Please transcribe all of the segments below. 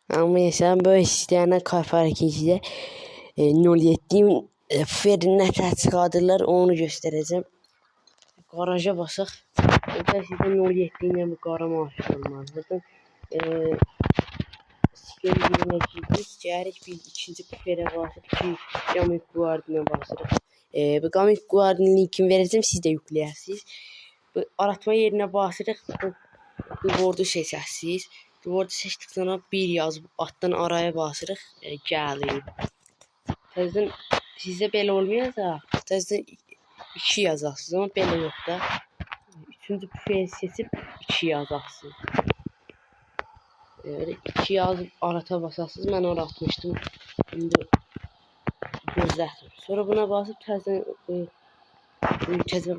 Ama mesela böyle istəyənlər Kayfar 2-də 07'nin ferindən çıxardırlar, onu göstərəcəm. Garaja basaq. Burada sizə 07 ilə bu qara maaşı olmaz. Buradan skeriyinə girdik. Gəlirik bir ikinci ferə basırıq ki, Gaming Guardinə basırıq. Bu Gaming Guardin linkini verəcəm, siz də yükləyəsiniz. Bu aratma yerinə basırıq. Duvarda seçəsiniz. Duvarda seçdikdən sonra bir yazıb altdan araya basırıq. Gəlir. Təzədən sizə belə olmayacaq. Təzədən 2 yazarsınız, amma belə yox da. Üçüncü büfeyi seçib 2 yazarsınız. 2 yazıb arata basarsınız. Mən ora atmışdım. İndi gözlətim. Sonra buna basıb təzə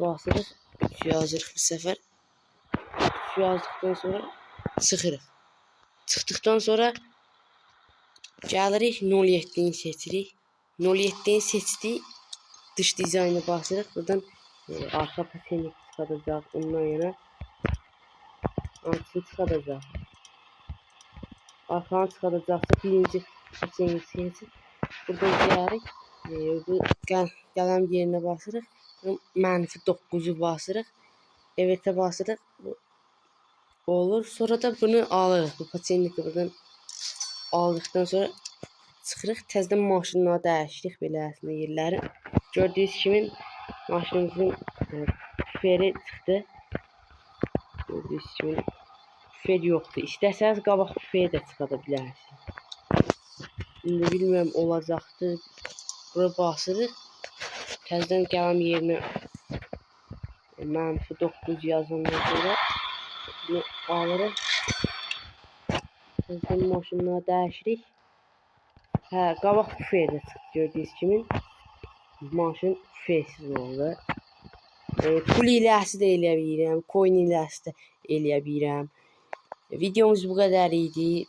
basırıq. 3 yazırıq bu səfər. 3 yazdıqdan sonra çıxırıq. Çıxdıqdan sonra gəlirik 07'ni seçirik. 07'ni seçdik. Dış dizaynı basırıq. Buradan arxa patenik çıxadacaq. Ondan yana hangisini çıxadacaq. Arxanı çıxadacaqsa birinci patenik seçib. Buradan gəlirik. Bu qələm yerinə basırıq. -9'u basırıq. Evetə basırıq. Olur. Sonra da bunu alırıq. Bu patenik buradan aldıqdan sonra çıxırıq. Təzədən maşınları dəyişirik belə əslində yerləri. Gördüyünüz kimi maşınımızın feri çıxdı. Gördüyünüz kimi fer yoxdur. İstəsəniz qabaq feri də çıxada bilərsiniz. İndi bilmirəm olacaqdı. Bura basırıq. Təzədən qələm yerinə -9 yazandan sonra bunu alırıq. Təzədən maşınları dəyişirik. Qabaq feri də çıxdı gördüyünüz kimi. Maşın fersiz oldu. Pul iləsi də eləyə bilirəm. Coin iləsi də eləyə bilirəm. Videomuz bu qədər idi.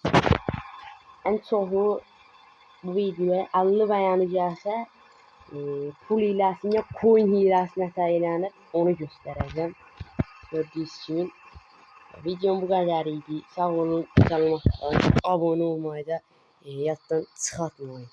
Ən çoxu bu videoya 50 bəyanı gəlsə pul iləsinə ya coin iləsinə təyinlənib onu göstərəcəm. Gördüyünüz kimi. Videom bu qədər idi. Sağ olun. Kanalıma abunə olmayı da yaddan çıxartmayın.